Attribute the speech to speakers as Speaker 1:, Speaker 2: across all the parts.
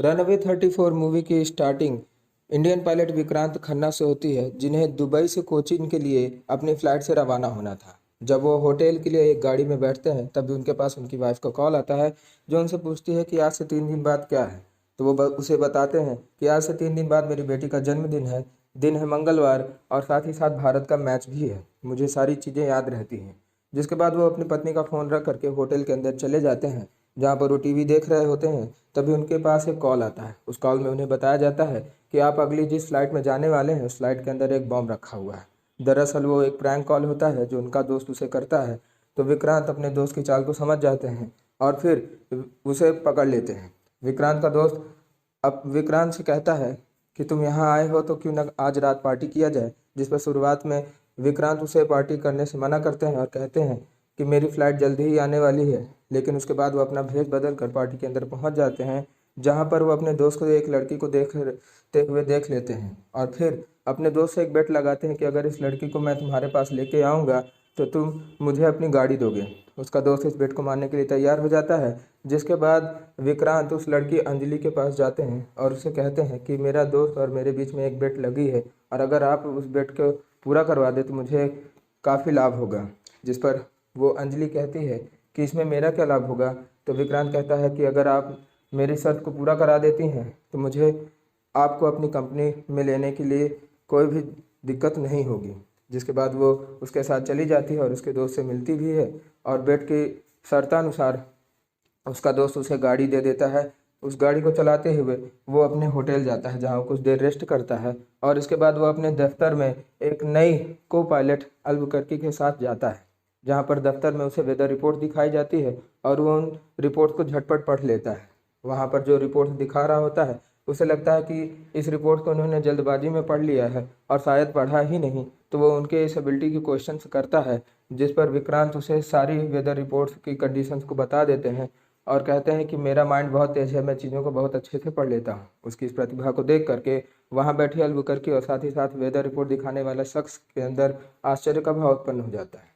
Speaker 1: Runaway 34 movie की starting Indian pilot Vikrant Khanna से होती है, जिन्हें दुबई से कोचीन के लिए अपनी फ़्लाइट से रवाना होना था। जब वो होटल के लिए एक गाड़ी में बैठते हैं, तभी उनके पास उनकी वाइफ का कॉल आता है, जो उनसे पूछती है कि आज से 3 दिन बाद क्या है। तो वो उसे बताते हैं कि आज से 3 दिन बाद मेरी बेटी का जन्मदिन है, दिन है मंगलवार, और साथ ही साथ भारत का मैच भी है। मुझे सारी चीज़ें याद रहती हैं। जिसके बाद वो अपनी पत्नी का फ़ोन रख करके होटल के अंदर चले जाते हैं, जहाँ पर वो टीवी देख रहे होते हैं। तभी उनके पास एक कॉल आता है। उस कॉल में उन्हें बताया जाता है कि आप अगली जिस फ्लाइट में जाने वाले हैं, उस फ्लाइट के अंदर एक बॉम्ब रखा हुआ है। दरअसल वो एक प्रैंक कॉल होता है जो उनका दोस्त उसे करता है। तो विक्रांत अपने दोस्त की चाल को समझ जाते हैं और फिर उसे पकड़ लेते हैं। विक्रांत का दोस्त अब विक्रांत से कहता है कि तुम यहाँ आए हो तो क्यों ना आज रात पार्टी किया जाए। जिस पर शुरुआत में विक्रांत उसे पार्टी करने से मना करते हैं और कहते हैं कि मेरी फ़्लाइट जल्दी ही आने वाली है। लेकिन उसके बाद वो अपना भेष बदल कर पार्टी के अंदर पहुंच जाते हैं, जहां पर वो अपने दोस्त को एक लड़की को देखते हुए देख लेते हैं और फिर अपने दोस्त से एक बेट लगाते हैं कि अगर इस लड़की को मैं तुम्हारे पास लेके आऊँगा तो तुम मुझे अपनी गाड़ी दोगे। उसका दोस्त इस बेट को मानने के लिए तैयार हो जाता है। जिसके बाद विक्रांत उस लड़की अंजलि के पास जाते हैं और उसे कहते हैं कि मेरा दोस्त और मेरे बीच में एक बेट लगी है, और अगर आप उस बेट को पूरा करवा दे तो मुझे काफ़ी लाभ होगा। जिस पर वो अंजलि कहती है कि इसमें मेरा क्या लाभ होगा। तो विक्रांत कहता है कि अगर आप मेरी शर्त को पूरा करा देती हैं तो मुझे आपको अपनी कंपनी में लेने के लिए कोई भी दिक्कत नहीं होगी। जिसके बाद वो उसके साथ चली जाती है और उसके दोस्त से मिलती भी है, और बेट की शर्तानुसार उसका दोस्त उसे गाड़ी दे देता है। उस गाड़ी को चलाते हुए वो अपने होटल जाता है, जहाँ वो कुछ देर रेस्ट करता है, और इसके बाद वो अपने दफ्तर में एक नई को पायलट अल्बुकर्की के साथ जाता है, जहाँ पर दफ्तर में उसे वेदर रिपोर्ट दिखाई जाती है और वो उन रिपोर्ट को झटपट पढ़ लेता है। वहाँ पर जो रिपोर्ट दिखा रहा होता है, उसे लगता है कि इस रिपोर्ट को उन्होंने जल्दबाजी में पढ़ लिया है और शायद पढ़ा ही नहीं। तो वो उनके इस एबिलिटी की क्वेश्चन करता है, जिस पर विक्रांत उसे सारी वेदर रिपोर्ट्स की कंडीशंस को बता देते हैं और कहते हैं कि मेरा माइंड बहुत तेज़ है, मैं चीज़ों को बहुत अच्छे से पढ़ लेता हूँ। उसकी इस प्रतिभा को देख करके वहाँ बैठे अल्बुकर्की और साथ ही साथ वेदर रिपोर्ट दिखाने वाला शख्स के अंदर आश्चर्य का भाव उत्पन्न हो जाता है।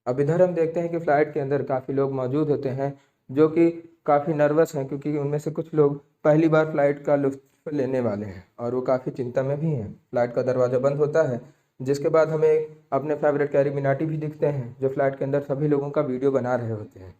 Speaker 1: अब इधर हम देखते हैं कि फ़्लाइट के अंदर काफ़ी लोग मौजूद होते हैं, जो कि काफ़ी नर्वस हैं, क्योंकि उनमें से कुछ लोग पहली बार फ़्लाइट का लुत्फ़ लेने वाले हैं और वो काफ़ी चिंता में भी हैं। फ़्लाइट का दरवाज़ा बंद होता है, जिसके बाद हमें अपने फेवरेट कैरी भी दिखते हैं, जो फ़्लाइट के अंदर सभी लोगों का वीडियो बना रहे होते हैं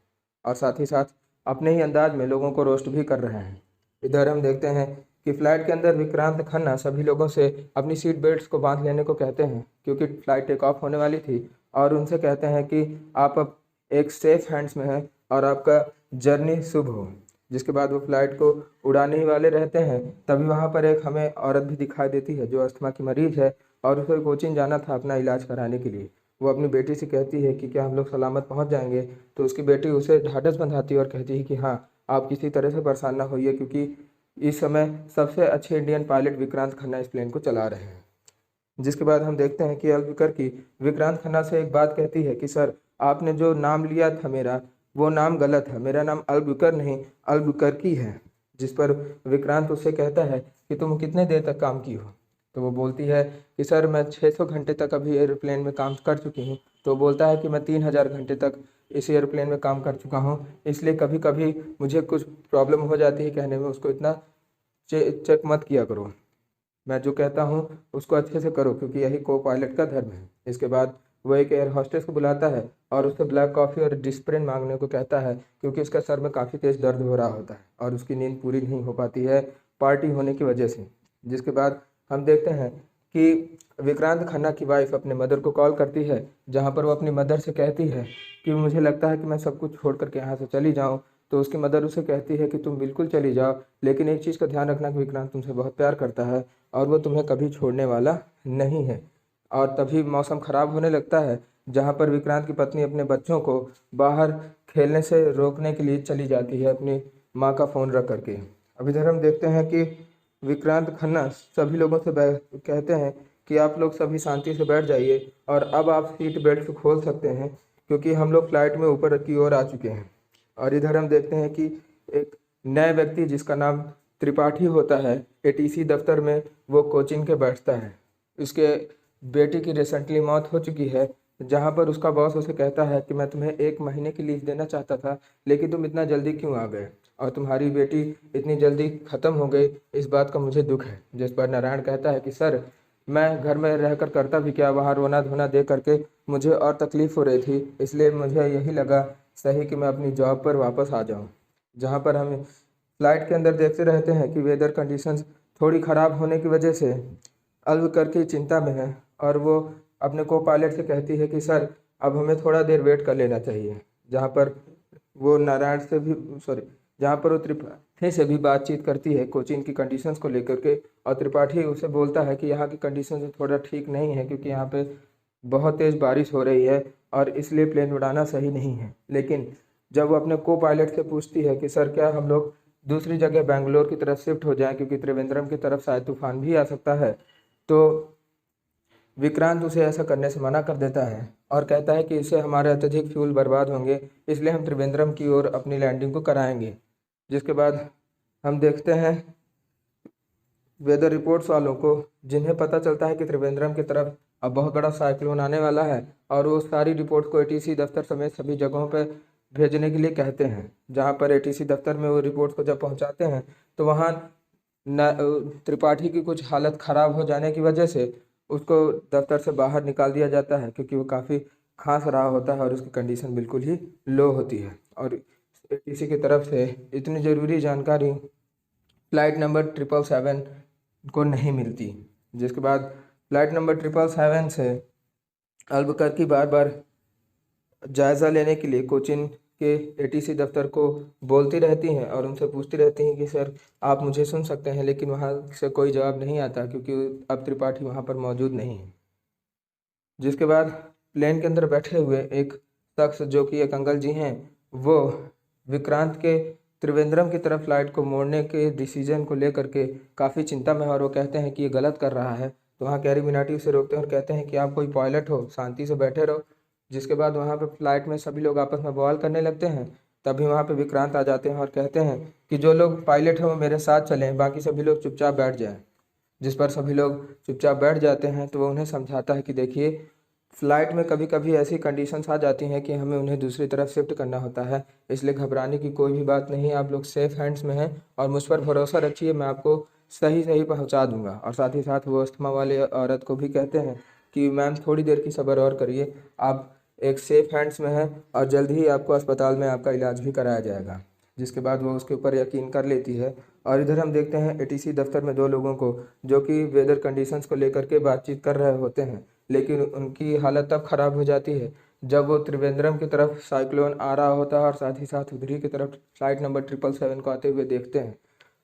Speaker 1: और साथ ही साथ अपने ही अंदाज में लोगों को रोस्ट भी कर रहे हैं। इधर हम देखते हैं कि फ़्लाइट के अंदर विक्रांत खन्ना सभी लोगों से अपनी सीट बेल्ट्स को बांध लेने को कहते हैं, क्योंकि फ़्लाइट टेक ऑफ होने वाली थी, और उनसे कहते हैं कि आप अब एक सेफ हैंड्स में हैं और आपका जर्नी शुभ हो। जिसके बाद वो फ़्लाइट को उड़ाने ही वाले रहते हैं, तभी वहाँ पर एक हमें औरत भी दिखाई देती है जो अस्थमा की मरीज़ है और उसे कोचीन जाना था अपना इलाज कराने के लिए। वो अपनी बेटी से कहती है कि क्या हम लोग सलामत पहुँच जाएंगे। तो उसकी बेटी उसे ढाढ़स बंधाती है और कहती है कि हाँ, आप किसी तरह से परेशान ना होइए, क्योंकि इस समय सबसे अच्छे इंडियन पायलट विक्रांत खन्ना इस प्लेन को चला रहे हैं। जिसके बाद हम देखते हैं कि अल्बुकर्की विक्रांत खन्ना से एक बात कहती है कि सर, आपने जो नाम लिया था मेरा, वो नाम गलत है, मेरा नाम अल्बुकर नहीं अल्बुकर्की है। जिस पर विक्रांत उससे कहता है कि तुम कितने देर तक काम की हो। तो वो बोलती है कि सर, मैं 600 घंटे तक अभी एयरप्लेन में काम कर चुकी हूँ। तो बोलता है कि मैं 3000 घंटे तक इस एयरप्लेन में काम कर चुका हूँ, इसलिए कभी कभी मुझे कुछ प्रॉब्लम हो जाती है कहने में, उसको इतना चेक मत किया करो। मैं जो कहता हूँ उसको अच्छे से करो, क्योंकि यही को पायलट का धर्म है। इसके बाद वो एक एयर होस्टेस को बुलाता है और उससे ब्लैक कॉफ़ी और डिस्प्रिन मांगने को कहता है, क्योंकि उसका सर में काफ़ी तेज़ दर्द हो रहा होता है और उसकी नींद पूरी नहीं हो पाती है पार्टी होने की वजह से। जिसके बाद हम देखते हैं कि विक्रांत खन्ना की वाइफ अपने मदर को कॉल करती है, जहाँ पर वो अपनी मदर से कहती है कि मुझे लगता है कि मैं सब कुछ छोड़ करके यहाँ से चली जाऊँ। तो उसकी मदर उसे कहती है कि तुम बिल्कुल चली जाओ, लेकिन एक चीज़ का ध्यान रखना कि विक्रांत तुमसे बहुत प्यार करता है और वो तुम्हें कभी छोड़ने वाला नहीं है। और तभी मौसम ख़राब होने लगता है, जहाँ पर विक्रांत की पत्नी अपने बच्चों को बाहर खेलने से रोकने के लिए चली जाती है अपनी माँ का फ़ोन रख करके। अब इधर हम देखते हैं कि विक्रांत खन्ना सभी लोगों से कहते हैं कि आप लोग सभी शांति से बैठ जाइए और अब आप सीट बेल्ट खोल सकते हैं, क्योंकि हम लोग फ्लाइट में ऊपर की ओर आ चुके हैं। और इधर हम देखते हैं कि एक नए व्यक्ति जिसका नाम त्रिपाठी होता है, एटीसी दफ्तर में वो कोचिंग के बैठता है। उसके बेटी की रिसेंटली मौत हो चुकी है, जहाँ पर उसका बॉस उसे कहता है कि मैं तुम्हें 1 महीने की लीव देना चाहता था, लेकिन तुम इतना जल्दी क्यों आ गए। और तुम्हारी बेटी इतनी जल्दी ख़त्म हो गई, इस बात का मुझे दुख है। जिस पर नारायण कहता है कि सर, मैं घर में रहकर करता भी क्या, वहाँ रोना धोना देख करके मुझे और तकलीफ़ हो रही थी, इसलिए मुझे यही लगा सही कि मैं अपनी जॉब पर वापस आ जाऊँ। जहाँ पर हम फ्लाइट के अंदर देखते रहते हैं कि वेदर कंडीशंस थोड़ी ख़राब होने की वजह से अल्ब करके चिंता में है, और वो अपने को पायलट से कहती है कि सर, अब हमें थोड़ा देर वेट कर लेना चाहिए। जहाँ पर वो नारायण से भी सॉरी जहाँ पर वो त्रिपाठी से भी बातचीत करती है कोचीन की कंडीशंस को लेकर के, और त्रिपाठी उसे बोलता है कि यहाँ की कंडीशंस थोड़ा ठीक नहीं है क्योंकि यहाँ पे बहुत तेज़ बारिश हो रही है और इसलिए प्लेन उड़ाना सही नहीं है। लेकिन जब वो अपने को पायलट से पूछती है कि सर, क्या हम लोग दूसरी जगह बेंगलोर की तरफ शिफ्ट हो जाएं क्योंकि त्रिवेंद्रम की तरफ शायद तूफान भी आ सकता है, तो विक्रांत उसे ऐसा करने से मना कर देता है और कहता है कि इससे हमारे अत्यधिक फ्यूल बर्बाद होंगे, इसलिए हम त्रिवेंद्रम की ओर अपनी लैंडिंग को कराएंगे। जिसके बाद हम देखते हैं वेदर रिपोर्ट्स वालों को, जिन्हें पता चलता है कि त्रिवेंद्रम की तरफ अब बहुत बड़ा साइक्लोन आने वाला है, और वो सारी रिपोर्ट को एटीसी दफ्तर समेत सभी जगहों पर भेजने के लिए कहते हैं। जहाँ पर एटीसी दफ्तर में वो रिपोर्ट को जब पहुँचाते हैं तो वहाँ त्रिपाठी की कुछ हालत ख़राब हो जाने की वजह से उसको दफ्तर से बाहर निकाल दिया जाता है, क्योंकि वो काफ़ी खांस रहा होता है और उसकी कंडीशन बिल्कुल ही लो होती है। और एटीसी की तरफ से इतनी ज़रूरी जानकारी फ्लाइट नंबर 777 को नहीं मिलती। जिसके बाद फ्लाइट नंबर 777 से अल्बुकर्क बार बार जायज़ा लेने के लिए कोचीन के एटीसी दफ्तर को बोलती रहती हैं और उनसे पूछती रहती हैं कि सर, आप मुझे सुन सकते हैं, लेकिन वहाँ से कोई जवाब नहीं आता क्योंकि अब त्रिपाठी वहाँ पर मौजूद नहीं है। जिसके बाद प्लेन के अंदर बैठे हुए एक शख्स, जो कि एक अंकल जी हैं, वो विक्रांत के त्रिवेंद्रम की तरफ फ्लाइट को मोड़ने के डिसीजन को लेकर के काफ़ी चिंता में है, और वो कहते हैं कि ये गलत कर रहा है। तो वहाँ कैरीबिनाटी उसे रोकते हैं और कहते हैं कि आप कोई पायलट हो, शांति से बैठे रहो। जिसके बाद वहाँ पे फ्लाइट में सभी लोग आपस में बवाल करने लगते हैं। तभी वहाँ पे विक्रांत आ जाते हैं और कहते हैं कि जो लोग पायलट हैं वो मेरे साथ चलें, बाकी सभी लोग चुपचाप बैठ जाएं। जिस पर सभी लोग चुपचाप बैठ जाते हैं। तो वो उन्हें समझाता है कि देखिए, फ़्लाइट में कभी कभी ऐसी कंडीशंस आ जाती हैं कि हमें उन्हें दूसरी तरफ शिफ्ट करना होता है, इसलिए घबराने की कोई भी बात नहीं है। आप लोग सेफ़ हैंड्स में हैं और मुझ पर भरोसा रखिए, मैं आपको सही सही पहुंचा दूंगा। और साथ ही साथ वो अस्थमा वाले औरत को भी कहते हैं कि मैम, थोड़ी देर की सब्र और करिए, आप एक सेफ़ हैंड्स में हैं और जल्द ही आपको अस्पताल में आपका इलाज भी कराया जाएगा। जिसके बाद वो उसके ऊपर यकीन कर लेती है। और इधर हम देखते हैं एटीसी दफ्तर में दो लोगों को, जो कि वेदर कंडीशंस को लेकर के बातचीत कर रहे होते हैं, लेकिन उनकी हालत तब ख़राब हो जाती है जब वो त्रिवेंद्रम की तरफ साइक्लोन आ रहा होता है और साथ ही साथ उधरी की तरफ फ्लाइट नंबर 777 को आते हुए देखते हैं।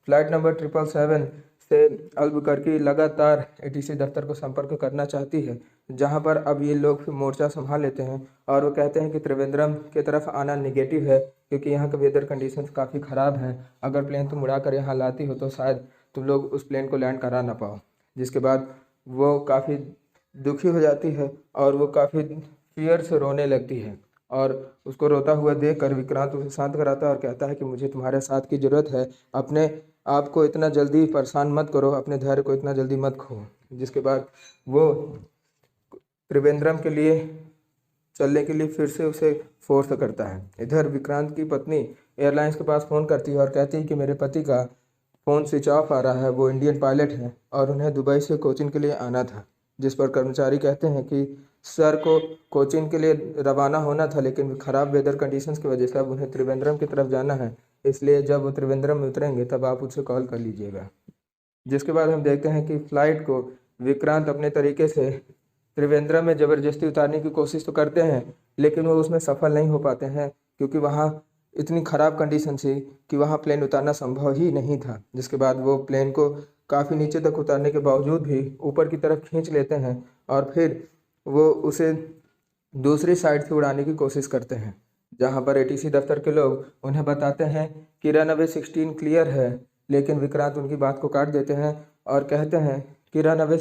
Speaker 1: फ्लाइट नंबर 777 से अल्बुकर्क लगातार एटीसी दफ्तर को संपर्क करना चाहती है, जहां पर अब ये लोग मोर्चा संभाल लेते हैं और वो कहते हैं कि त्रिवेंद्रम की तरफ आना निगेटिव है क्योंकि यहाँ के वेदर कंडीशंस काफ़ी ख़राब हैं। अगर प्लेन तुम उड़ा कर यहाँ लाती हो तो शायद तुम लोग उस प्लेन को लैंड करा ना पाओ। जिसके बाद वो काफ़ी दुखी हो जाती है और वो काफ़ी फियर से रोने लगती है, और उसको रोता हुआ देख कर विक्रांत उसे शांत कराता है और कहता है कि मुझे तुम्हारे साथ की ज़रूरत है, अपने आप को इतना जल्दी परेशान मत करो, अपने धैर्य को इतना जल्दी मत खो। जिसके बाद वो त्रिवेंद्रम के लिए चलने के लिए फिर से उसे फोर्स करता है। इधर विक्रांत की पत्नी एयरलाइंस के पास फ़ोन करती है और कहती है कि मेरे पति का फ़ोन स्विच ऑफ आ रहा है, वो इंडियन पायलट हैं और उन्हें दुबई से कोचीन के लिए आना था। जिस पर कर्मचारी कहते हैं कि सर को कोचीन के लिए रवाना होना था, लेकिन ख़राब वेदर कंडीशंस की वजह से अब उन्हें त्रिवेंद्रम की तरफ जाना है, इसलिए जब वो त्रिवेंद्रम में उतरेंगे तब आप उनसे कॉल कर लीजिएगा। जिसके बाद हम देखते हैं कि फ़्लाइट को विक्रांत अपने तरीके से त्रिवेंद्रम में ज़बरदस्ती उतारने की कोशिश तो करते हैं, लेकिन वो उसमें सफल नहीं हो पाते हैं क्योंकि वहाँ इतनी ख़राब कंडीशन थी कि वहाँ प्लेन उतारना संभव ही नहीं था। जिसके बाद वो प्लेन को काफ़ी नीचे तक उतारने के बावजूद भी ऊपर की तरफ खींच लेते हैं और फिर वो उसे दूसरी साइड से उड़ाने की कोशिश करते हैं, जहाँ पर एटीसी दफ्तर के लोग उन्हें बताते हैं कि रनवे 16 क्लियर है, लेकिन विक्रांत उनकी बात को काट देते हैं और कहते हैं कि रनवे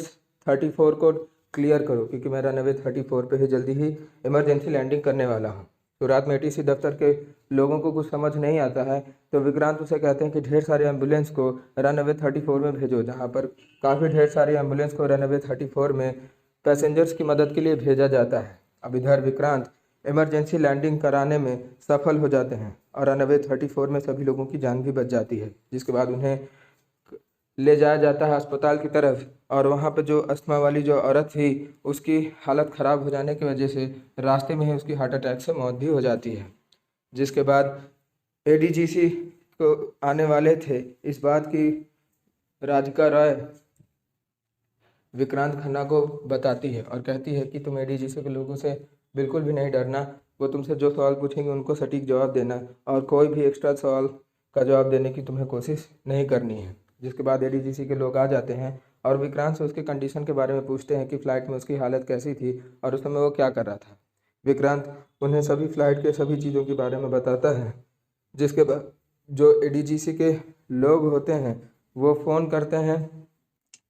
Speaker 1: 34 को क्लियर करो, क्योंकि मैं रनवे 34 पे ही जल्दी ही इमरजेंसी लैंडिंग करने वाला हूँ। तो रात में एटीसी दफ्तर के लोगों को कुछ समझ नहीं आता है, तो विक्रांत उसे कहते हैं कि ढेर सारे एम्बुलेंस को रनवे 34 में भेजो, जहाँ पर काफ़ी ढेर सारी एम्बुलेंस को रनवे 34 में पैसेंजर्स की मदद के लिए भेजा जाता है। अब इधर विक्रांत इमरजेंसी लैंडिंग कराने में सफल हो जाते हैं और रनवे 34 में सभी लोगों की जान भी बच जाती है। जिसके बाद उन्हें ले जाया जाता है अस्पताल की तरफ, और वहाँ पे जो अस्थमा वाली जो औरत थी उसकी हालत ख़राब हो जाने की वजह से रास्ते में ही उसकी हार्ट अटैक से मौत भी हो जाती है। जिसके बाद एडीजीसी को आने वाले थे इस बात की राधिका रॉय विक्रांत खन्ना को बताती है और कहती है कि तुम एडीजीसी के लोगों से बिल्कुल भी नहीं डरना, वो तुमसे जो सवाल पूछेंगे उनको सटीक जवाब देना और कोई भी एक्स्ट्रा सवाल का जवाब देने की तुम्हें कोशिश नहीं करनी है। जिसके बाद एडीजीसी के लोग आ जाते हैं और विक्रांत से उसके कंडीशन के बारे में पूछते हैं कि फ़्लाइट में उसकी हालत कैसी थी और उस समय वो क्या कर रहा था। विक्रांत उन्हें सभी फ़्लाइट के सभी चीज़ों के बारे में बताता है। जिसके बाद जो एडीजीसी के लोग होते हैं वो फ़ोन करते हैं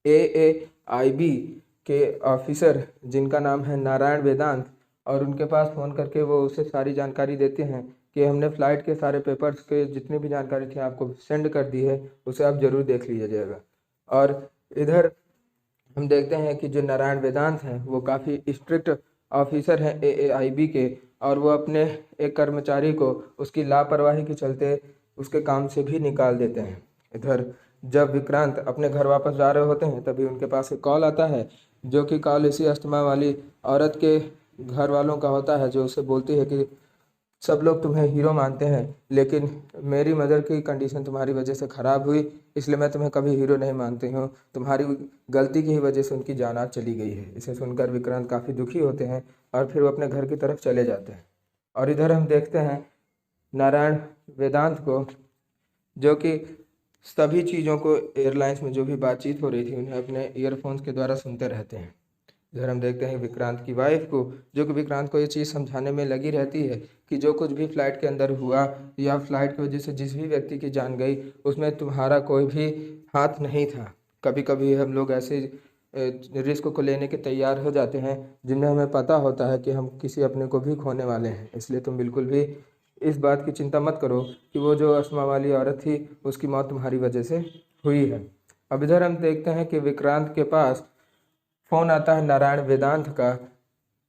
Speaker 1: AAIB के ऑफिसर जिनका नाम है नारायण वेदांत, और उनके पास फ़ोन करके वो उसे सारी जानकारी देते हैं कि हमने फ़्लाइट के सारे पेपर्स के जितनी भी जानकारी थी आपको सेंड कर दी है, उसे आप ज़रूर देख लीजिएगा। और इधर हम देखते हैं कि जो नारायण वेदांत हैं वो काफ़ी स्ट्रिक्ट ऑफिसर हैं AAIB के, और वो अपने एक कर्मचारी को उसकी लापरवाही के चलते उसके काम से भी निकाल देते हैं। इधर जब विक्रांत अपने घर वापस जा रहे होते हैं तभी उनके पास एक कॉल आता है, जो कि कॉल इसी अस्थमा वाली औरत के घर वालों का होता है, जो उसे बोलती है कि सब लोग तुम्हें हीरो मानते हैं लेकिन मेरी मदर की कंडीशन तुम्हारी वजह से ख़राब हुई, इसलिए मैं तुम्हें कभी हीरो नहीं मानती हूँ, तुम्हारी गलती की ही वजह से उनकी जान आज चली गई है। इसे सुनकर विक्रांत काफ़ी दुखी होते हैं और फिर वो अपने घर की तरफ चले जाते हैं। और इधर हम देखते हैं नारायण वेदांत को, जो कि सभी चीज़ों को एयरलाइंस में जो भी बातचीत हो रही थी उन्हें अपने ईयरफोन्स के द्वारा सुनते रहते हैं। इधर हम देखते हैं विक्रांत की वाइफ को, जो कि विक्रांत को ये चीज़ समझाने में लगी रहती है कि जो कुछ भी फ़्लाइट के अंदर हुआ या फ़्लाइट की वजह से जिस भी व्यक्ति की जान गई उसमें तुम्हारा कोई भी हाथ नहीं था। कभी कभी हम लोग ऐसे रिस्क को लेने के तैयार हो जाते हैं जिनमें हमें पता होता है कि हम किसी अपने को भी खोने वाले हैं, इसलिए तुम बिल्कुल भी इस बात की चिंता मत करो कि वो जो अस्थमा वाली औरत थी उसकी मौत तुम्हारी वजह से हुई है। अब इधर हम देखते हैं कि विक्रांत के पास फ़ोन आता है नारायण वेदांत का।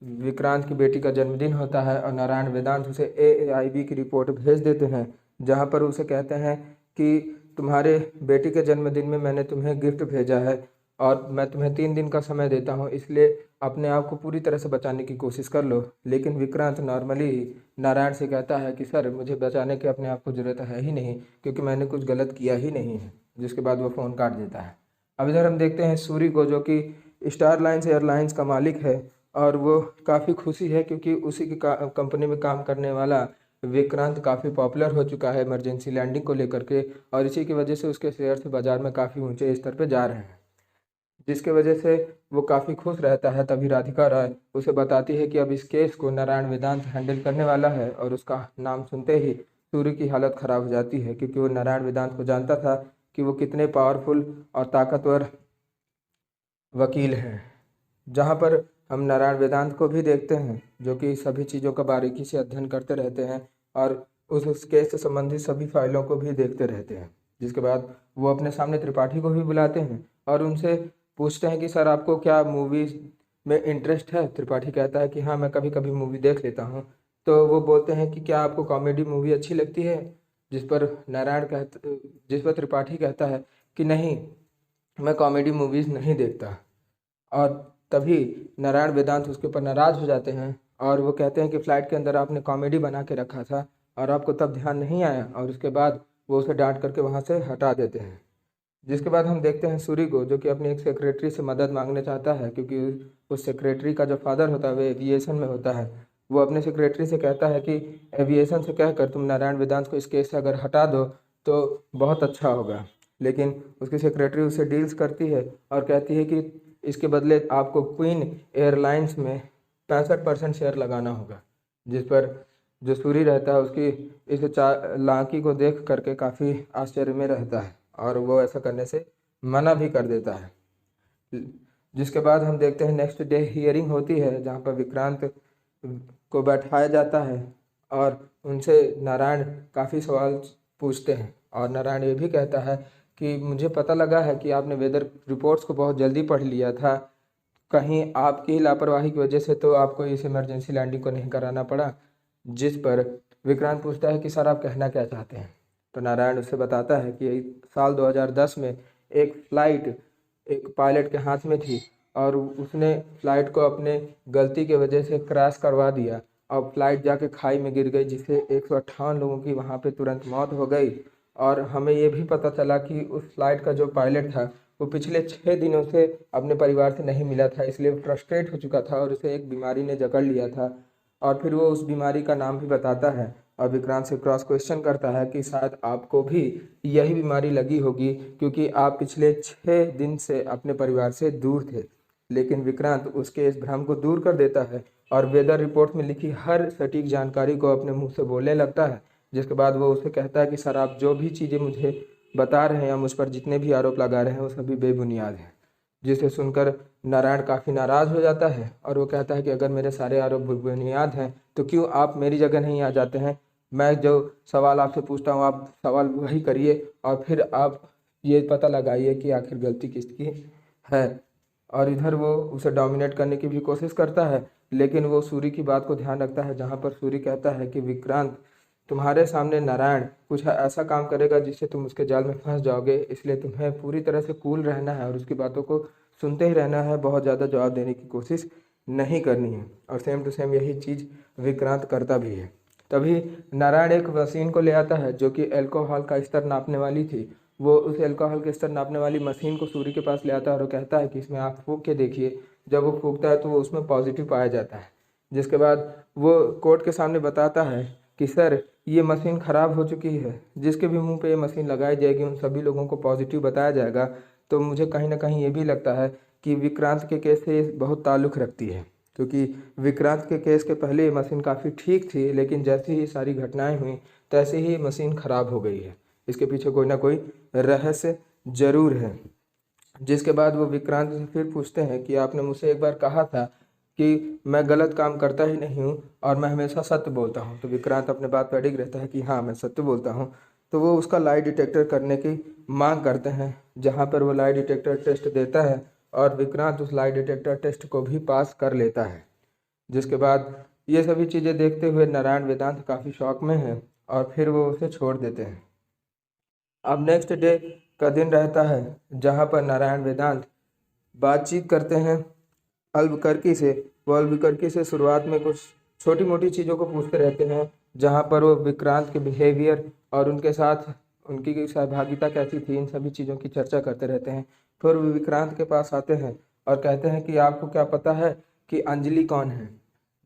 Speaker 1: विक्रांत की बेटी का जन्मदिन होता है और नारायण वेदांत उसे AAIB की रिपोर्ट भेज देते हैं, जहां पर उसे कहते हैं कि तुम्हारे बेटी के जन्मदिन में मैंने तुम्हें गिफ्ट भेजा है और मैं तुम्हें 3 दिन का समय देता हूं, इसलिए अपने आप को पूरी तरह से बचाने की कोशिश कर लो। लेकिन विक्रांत नॉर्मली नारायण से कहता है कि सर मुझे बचाने की अपने आप को ज़रूरत है ही नहीं, क्योंकि मैंने कुछ गलत किया ही नहीं है। जिसके बाद वो फ़ोन काट देता है। अब इधर हम देखते हैं सूरी को, जो कि स्टार लाइन्स एयरलाइंस का मालिक है, और वो काफ़ी खुशी है क्योंकि उसी की कंपनी में काम करने वाला विक्रांत काफ़ी पॉपुलर हो चुका है इमरजेंसी लैंडिंग को लेकर के, और इसी की वजह से उसके शेयर्स बाज़ार में काफ़ी ऊंचे स्तर पे जा रहे हैं, जिसके वजह से वो काफ़ी खुश रहता है। तभी राधिका राय उसे बताती है कि अब इस केस को नारायण वेदांत हैंडल करने वाला है, और उसका नाम सुनते ही सूर्य की हालत ख़राब हो जाती है, क्योंकि वो नारायण वेदांत को जानता था कि वो कितने पावरफुल और ताकतवर वकील हैं। जहाँ पर हम नारायण वेदांत को भी देखते हैं, जो कि सभी चीज़ों का बारीकी से अध्ययन करते रहते हैं और उस केस से संबंधित सभी फाइलों को भी देखते रहते हैं। जिसके बाद वो अपने सामने त्रिपाठी को भी बुलाते हैं और उनसे पूछते हैं कि सर आपको क्या मूवीज़ में इंटरेस्ट है। त्रिपाठी कहता है कि हाँ मैं कभी कभी मूवी देख लेता हूँ। तो वो बोलते हैं कि क्या आपको कॉमेडी मूवी अच्छी लगती है, जिस पर जिस पर त्रिपाठी कहता है कि नहीं, मैं कॉमेडी मूवीज़ नहीं देखता। और तभी नारायण वेदांत उसके ऊपर नाराज़ हो जाते हैं और वो कहते हैं कि फ़्लाइट के अंदर आपने कॉमेडी बना के रखा था और आपको तब ध्यान नहीं आया, और उसके बाद वो उसे डांट करके वहाँ से हटा देते हैं। जिसके बाद हम देखते हैं सूरी को, जो कि अपनी एक सेक्रेटरी से मदद मांगने चाहता है, क्योंकि उस सेक्रेटरी का जो फादर होता है वो एविएशन में होता है। वो अपने सेक्रेटरी से कहता है कि एविएशन से कहकर तुम नारायण वेदांत को इस केस से अगर हटा दो तो बहुत अच्छा होगा। लेकिन उसकी सेक्रेटरी उससे डील्स करती है और कहती है कि इसके बदले आपको क्वीन एयरलाइंस में 65% शेयर लगाना होगा। जिस पर जो सूरी रहता है उसकी इस चालाकी को देख करके काफ़ी आश्चर्य में रहता है और वो ऐसा करने से मना भी कर देता है। जिसके बाद हम देखते हैं नेक्स्ट डे हियरिंग होती है, जहाँ पर विक्रांत को बैठाया जाता है और उनसे नारायण काफ़ी सवाल पूछते हैं, और नारायण ये भी कहता है कि मुझे पता लगा है कि आपने वेदर रिपोर्ट्स को बहुत जल्दी पढ़ लिया था, कहीं आपकी ही लापरवाही की वजह से तो आपको इस इमरजेंसी लैंडिंग को नहीं कराना पड़ा। जिस पर विक्रांत पूछता है कि सर आप कहना क्या चाहते हैं। तो नारायण उससे बताता है कि साल 2010 में एक फ्लाइट एक पायलट के हाथ में थी और उसने फ्लाइट को अपने गलती की वजह से क्रैश करवा दिया और फ्लाइट जाके खाई में गिर गई, जिससे 158 लोगों की वहाँ पे तुरंत मौत हो गई। और हमें ये भी पता चला कि उस फ्लाइट का जो पायलट था वो पिछले 6 दिनों से अपने परिवार से नहीं मिला था, इसलिए फ्रस्ट्रेट हो चुका था और उसे एक बीमारी ने जकड़ लिया था। और फिर वो उस बीमारी का नाम भी बताता है और विक्रांत से क्रॉस क्वेश्चन करता है कि शायद आपको भी यही बीमारी लगी होगी क्योंकि आप पिछले 6 दिन से अपने परिवार से दूर थे। लेकिन विक्रांत उसके इस भ्रम को दूर कर देता है और वेदर रिपोर्ट में लिखी हर सटीक जानकारी को अपने मुंह से बोलने लगता है। जिसके बाद वो उसे कहता है कि सर आप जो भी चीज़ें मुझे बता रहे हैं या मुझ पर जितने भी आरोप लगा रहे हैं वो सभी बेबुनियाद हैं। जिसे सुनकर नारायण काफ़ी नाराज़ हो जाता है और वो कहता है कि अगर मेरे सारे आरोप बेबुनियाद हैं तो क्यों आप मेरी जगह नहीं आ जाते हैं। मैं जो सवाल आपसे पूछता हूँ आप सवाल वही करिए और फिर आप ये पता लगाइए कि आखिर गलती किसकी है। और इधर वो उसे डोमिनेट करने की भी कोशिश करता है, लेकिन वो सूरी की बात को ध्यान रखता है, जहाँ पर सूरी कहता है कि विक्रांत तुम्हारे सामने नारायण कुछ ऐसा काम करेगा जिससे तुम उसके जाल में फंस जाओगे, इसलिए तुम्हें पूरी तरह से कूल रहना है और उसकी बातों को सुनते ही रहना है, बहुत ज़्यादा जवाब देने की कोशिश नहीं करनी है। और सेम टू सेम यही चीज़ विक्रांत करता भी है। तभी नारायण एक मशीन को ले आता है जो कि अल्कोहल का स्तर नापने वाली थी। वो उस अल्कोहल के स्तर नापने वाली मशीन को सूरी के पास ले आता है और वो कहता है कि इसमें आप फूंक के देखिए। जब वो फूंकता है तो वो उसमें पॉजिटिव पाया जाता है। जिसके बाद वो कोर्ट के सामने बताता है कि सर ये मशीन ख़राब हो चुकी है, जिसके भी मुंह पे ये मशीन लगाई जाएगी उन सभी लोगों को पॉजिटिव बताया जाएगा। तो मुझे कहीं ना कहीं ये भी लगता है कि विक्रांत के केस से ये बहुत ताल्लुक़ रखती है, क्योंकि विक्रांत के केस के पहले ये मशीन काफ़ी ठीक थी, लेकिन जैसे ही सारी घटनाएं हुई तैसे ही ये मशीन ख़राब हो गई है। इसके पीछे कोई ना कोई रहस्य ज़रूर है। जिसके बाद वो विक्रांत से फिर पूछते हैं कि आपने मुझसे एक बार कहा था कि मैं गलत काम करता ही नहीं हूँ और मैं हमेशा सत्य बोलता हूँ। तो विक्रांत अपने बात पर अडिग रहता है कि हाँ मैं सत्य बोलता हूँ। तो वो उसका लाई डिटेक्टर करने की मांग करते हैं, जहाँ पर वो लाई डिटेक्टर टेस्ट देता है और विक्रांत उस लाई डिटेक्टर टेस्ट को भी पास कर लेता है। जिसके बाद ये सभी चीज़ें देखते हुए नारायण वेदांत काफ़ी शौक में हैं और फिर वो उसे छोड़ देते हैं। अब नेक्स्ट डे का दिन रहता है, जहाँ पर नारायण वेदांत बातचीत करते हैं अल्बुकर्की से। वो अल्बुकर्की से शुरुआत में कुछ छोटी मोटी चीज़ों को पूछते रहते हैं, जहाँ पर वो विक्रांत के बिहेवियर और उनके साथ उनकी सहभागिता कैसी थी, इन सभी चीज़ों की चर्चा करते रहते हैं। फिर वो विक्रांत के पास आते हैं और कहते हैं कि आपको क्या पता है कि अंजलि कौन है।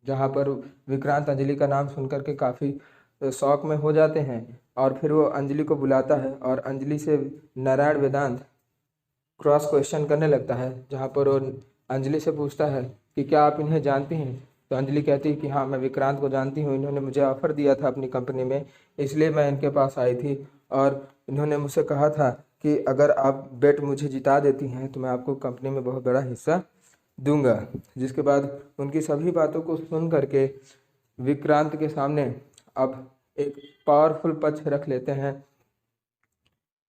Speaker 1: जहाँ पर विक्रांत अंजलि का नाम सुनकर के काफ़ी शौक में हो जाते हैं और फिर वो अंजलि को बुलाता है और अंजलि से नारायण वेदांत क्रॉस क्वेश्चन करने लगता है, जहाँ पर वो अंजलि से पूछता है कि क्या आप इन्हें जानती हैं। तो अंजलि कहती है कि हाँ मैं विक्रांत को जानती हूँ, इन्होंने मुझे ऑफ़र दिया था अपनी कंपनी में, इसलिए मैं इनके पास आई थी और इन्होंने मुझसे कहा था कि अगर आप बेट मुझे जिता देती हैं तो मैं आपको कंपनी में बहुत बड़ा हिस्सा दूंगा। जिसके बाद उनकी सभी बातों को सुन करके विक्रांत के सामने अब एक पावरफुल पक्ष रख लेते हैं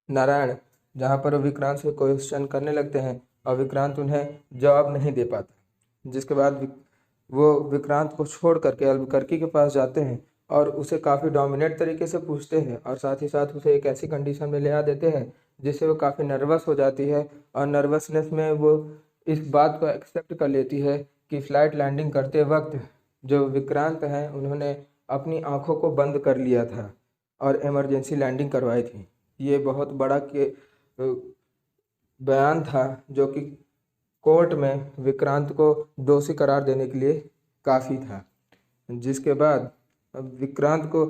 Speaker 1: नारायण, जहाँ पर वो विक्रांत से क्वेश्चन करने लगते हैं और विक्रांत उन्हें जवाब नहीं दे पाता। जिसके बाद वो विक्रांत को छोड़ करके अल्बुकर्की के पास जाते हैं और उसे काफ़ी डोमिनेट तरीके से पूछते हैं और साथ ही साथ उसे एक ऐसी कंडीशन में ले आ देते हैं जिससे वो काफ़ी नर्वस हो जाती है। और नर्वसनेस में वो इस बात को एक्सेप्ट कर लेती है कि फ़्लाइट लैंडिंग करते वक्त जो विक्रांत हैं उन्होंने अपनी आँखों को बंद कर लिया था और इमरजेंसी लैंडिंग करवाई थी। ये बहुत बड़ा बयान था जो कि कोर्ट में विक्रांत को दोषी करार देने के लिए काफ़ी था। जिसके बाद अब विक्रांत को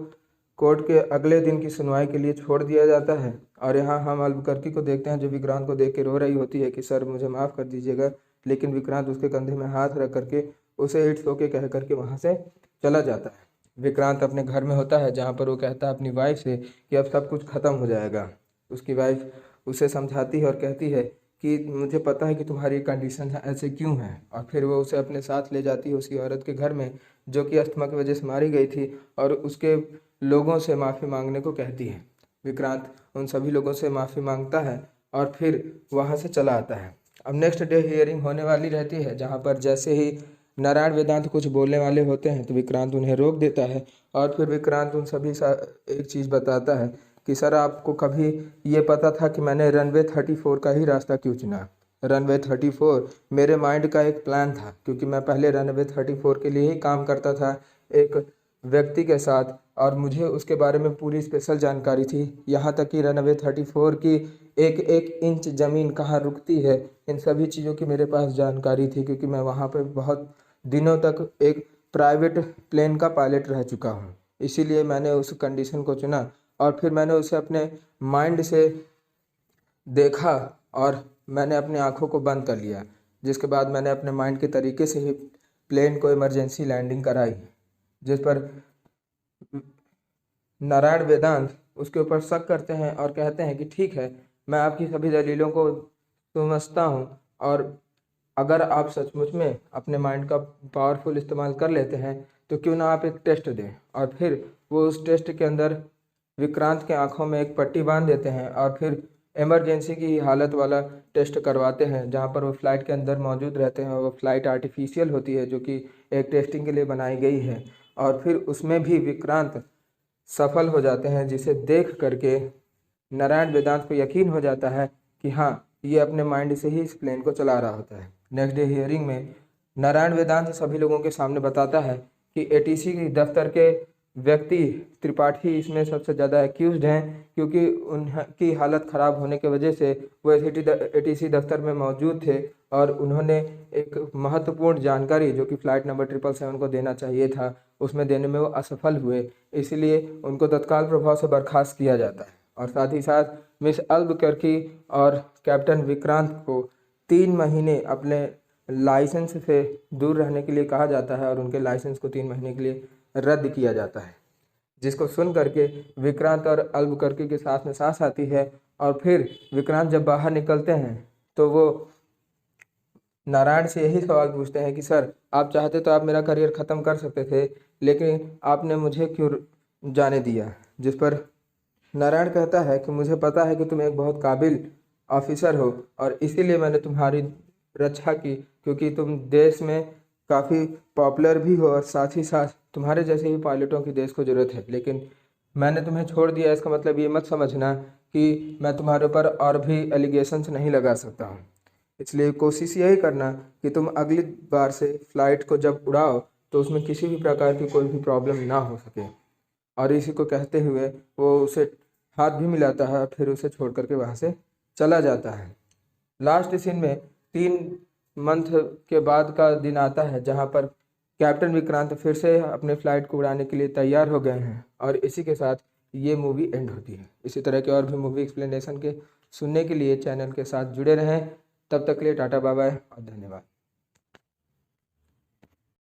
Speaker 1: कोर्ट के अगले दिन की सुनवाई के लिए छोड़ दिया जाता है और यहाँ हम अल्बुकर्की को देखते हैं जो विक्रांत को देख के रो रही होती है कि सर मुझे माफ़ कर दीजिएगा, लेकिन विक्रांत उसके कंधे में हाथ रख करके उसे इट्स ओके कह करके वहाँ से चला जाता है। विक्रांत अपने घर में होता है, जहाँ पर वो कहता है अपनी वाइफ से कि अब सब कुछ ख़त्म हो जाएगा। उसकी वाइफ उसे समझाती है और कहती है कि मुझे पता है कि तुम्हारी कंडीशन ऐसे क्यों है, और फिर वो उसे अपने साथ ले जाती है उसी औरत के घर में जो कि अस्थमा की वजह से मारी गई थी और उसके लोगों से माफ़ी मांगने को कहती है। विक्रांत उन सभी लोगों से माफ़ी मांगता है और फिर वहाँ से चला आता है। अब नेक्स्ट डे हियरिंग होने वाली रहती है, जहाँ पर जैसे ही नारायण वेदांत कुछ बोलने वाले होते हैं तो विक्रांत उन्हें रोक देता है। और फिर विक्रांत उन सभी एक चीज़ बताता है कि सर, आपको कभी ये पता था कि मैंने रनवे 34 का ही रास्ता क्यों चुना? रनवे 34 मेरे माइंड का एक प्लान था, क्योंकि मैं पहले रनवे 34 के लिए ही काम करता था एक व्यक्ति के साथ, और मुझे उसके बारे में पूरी स्पेशल जानकारी थी। यहाँ तक कि रनवे 34 की एक एक इंच ज़मीन कहाँ रुकती है, इन सभी चीज़ों की मेरे पास जानकारी थी, क्योंकि मैं वहाँ पर बहुत दिनों तक एक प्राइवेट प्लेन का पायलट रह चुका हूँ। इसीलिए मैंने उस कंडीशन को चुना, और फिर मैंने उसे अपने माइंड से देखा और मैंने अपनी आंखों को बंद कर लिया, जिसके बाद मैंने अपने माइंड के तरीके से ही प्लेन को इमरजेंसी लैंडिंग कराई, जिस पर नारायण वेदांत उसके ऊपर शक करते हैं और कहते हैं कि ठीक है, मैं आपकी सभी दलीलों को समझता हूँ, और अगर आप सचमुच में अपने माइंड का पावरफुल इस्तेमाल कर लेते हैं तो क्यों ना आप एक टेस्ट दें। और फिर वो उस टेस्ट के अंदर विक्रांत के आंखों में एक पट्टी बांध देते हैं और फिर इमरजेंसी की हालत वाला टेस्ट करवाते हैं, जहाँ पर वो फ्लाइट के अंदर मौजूद रहते हैं। और वो फ्लाइट आर्टिफिशियल होती है, जो कि एक टेस्टिंग के लिए बनाई गई है, और फिर उसमें भी विक्रांत सफल हो जाते हैं, जिसे देख करके नारायण वेदांत को यकीन हो जाता है कि हाँ, ये अपने माइंड से ही इस प्लेन को चला रहा होता है। नेक्स्ट डे हियरिंग में नारायण वेदांत सभी लोगों के सामने बताता है कि एटीसी की दफ्तर के व्यक्ति त्रिपाठी इसमें सबसे ज़्यादा एक्यूज्ड हैं, क्योंकि उनकी हालत ख़राब होने की वजह से वो एटीसी दफ्तर में मौजूद थे, और उन्होंने एक महत्वपूर्ण जानकारी जो कि फ़्लाइट नंबर 777 को देना चाहिए था, उसमें देने में वो असफल हुए। इसलिए उनको तत्काल प्रभाव से बर्खास्त किया जाता है, और साथ ही साथ मिस अल्बुकर्की और कैप्टन विक्रांत को 3 महीने अपने लाइसेंस से दूर रहने के लिए कहा जाता है, और उनके लाइसेंस को 3 महीने के लिए रद्द किया जाता है। जिसको सुन करके विक्रांत और अल्बुकर्की के साथ में सांस आती है, और फिर विक्रांत जब बाहर निकलते हैं तो वो नारायण से यही सवाल पूछते हैं कि सर, आप चाहते तो आप मेरा करियर ख़त्म कर सकते थे, लेकिन आपने मुझे क्यों जाने दिया? जिस पर नारायण कहता है कि मुझे पता है कि तुम एक बहुत काबिल ऑफिसर हो, और इसीलिए मैंने तुम्हारी रक्षा की, क्योंकि तुम देश में काफ़ी पॉपुलर भी हो, और साथ ही साथ तुम्हारे जैसे ही पायलटों की देश को ज़रूरत है। लेकिन मैंने तुम्हें छोड़ दिया, इसका मतलब ये मत समझना कि मैं तुम्हारे ऊपर और भी एलिगेशंस नहीं लगा सकता हूँ। इसलिए कोशिश यही करना कि तुम अगली बार से फ़्लाइट को जब उड़ाओ तो उसमें किसी भी प्रकार की कोई भी प्रॉब्लम ना हो सके। और इसी को कहते हुए वो उसे हाथ भी मिलाता है, फिर उसे छोड़ करके वहाँ से चला जाता है। लास्ट सीन में 3 मंथ के बाद का दिन आता है, जहाँ पर कैप्टन विक्रांत फिर से अपने फ्लाइट को उड़ाने के लिए तैयार हो गए हैं, और इसी के साथ ये मूवी एंड होती है। इसी तरह के और भी मूवी एक्सप्लेनेशन के सुनने के लिए चैनल के साथ जुड़े रहें। तब तक के लिए टाटा बाय बाय और धन्यवाद।